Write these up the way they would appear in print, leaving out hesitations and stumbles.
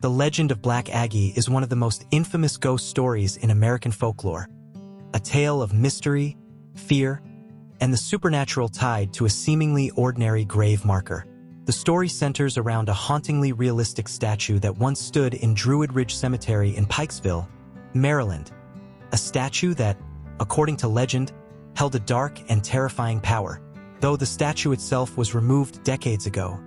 The legend of Black Aggie is one of the most infamous ghost stories in American folklore, a tale of mystery, fear, and the supernatural tied to a seemingly ordinary grave marker. The story centers around a hauntingly realistic statue that once stood in Druid Ridge Cemetery in Pikesville, Maryland. A statue that, according to legend, held a dark and terrifying power. Though the statue itself was removed decades ago,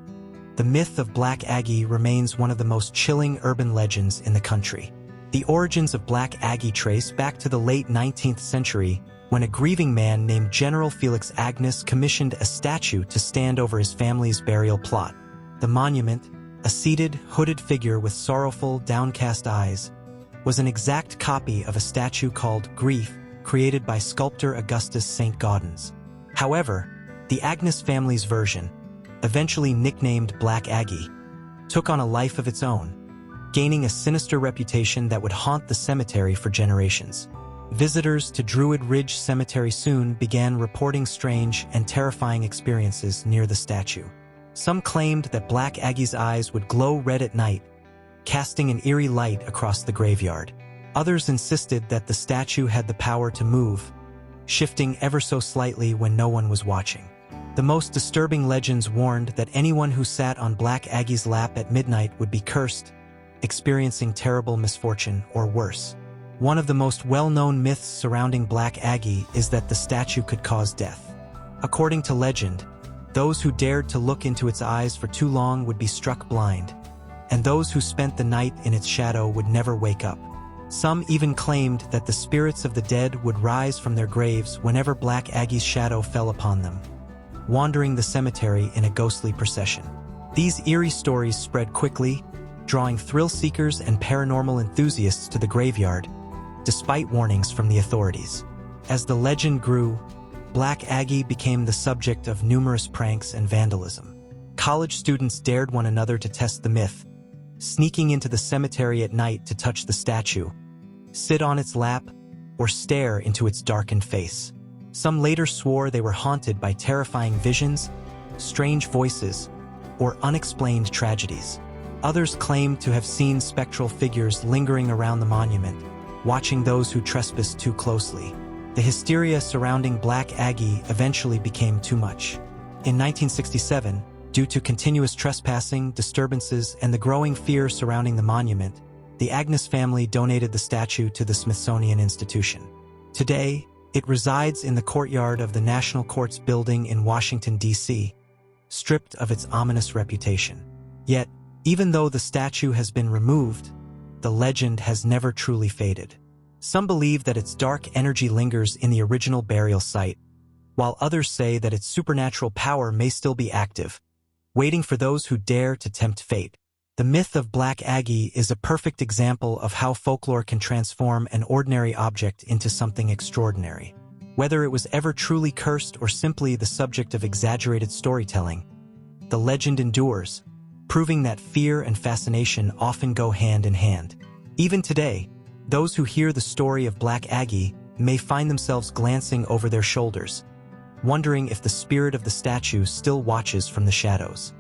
the myth of Black Aggie remains one of the most chilling urban legends in the country. The origins of Black Aggie trace back to the late 19th century when a grieving man named General Felix Agnus commissioned a statue to stand over his family's burial plot. The monument, a seated, hooded figure with sorrowful, downcast eyes, was an exact copy of a statue called Grief, created by sculptor Augustus Saint-Gaudens. However, the Agnus family's version, eventually nicknamed Black Aggie, took on a life of its own, gaining a sinister reputation that would haunt the cemetery for generations. Visitors to Druid Ridge Cemetery soon began reporting strange and terrifying experiences near the statue. Some claimed that Black Aggie's eyes would glow red at night, casting an eerie light across the graveyard. Others insisted that the statue had the power to move, shifting ever so slightly when no one was watching. The most disturbing legends warned that anyone who sat on Black Aggie's lap at midnight would be cursed, experiencing terrible misfortune or worse. One of the most well-known myths surrounding Black Aggie is that the statue could cause death. According to legend, those who dared to look into its eyes for too long would be struck blind, and those who spent the night in its shadow would never wake up. Some even claimed that the spirits of the dead would rise from their graves whenever Black Aggie's shadow fell upon them, wandering the cemetery in a ghostly procession. These eerie stories spread quickly, drawing thrill-seekers and paranormal enthusiasts to the graveyard, despite warnings from the authorities. As the legend grew, Black Aggie became the subject of numerous pranks and vandalism. College students dared one another to test the myth, sneaking into the cemetery at night to touch the statue, sit on its lap, or stare into its darkened face. Some later swore they were haunted by terrifying visions, strange voices, or unexplained tragedies. Others claimed to have seen spectral figures lingering around the monument, watching those who trespassed too closely. The hysteria surrounding Black Aggie eventually became too much. In 1967, due to continuous trespassing, disturbances, and the growing fear surrounding the monument, the Agnus family donated the statue to the Smithsonian Institution. Today, it resides in the courtyard of the National Courts building in Washington, D.C., stripped of its ominous reputation. Yet, even though the statue has been removed, the legend has never truly faded. Some believe that its dark energy lingers in the original burial site, while others say that its supernatural power may still be active, waiting for those who dare to tempt fate. The myth of Black Aggie is a perfect example of how folklore can transform an ordinary object into something extraordinary. Whether it was ever truly cursed or simply the subject of exaggerated storytelling, the legend endures, proving that fear and fascination often go hand in hand. Even today, those who hear the story of Black Aggie may find themselves glancing over their shoulders, wondering if the spirit of the statue still watches from the shadows.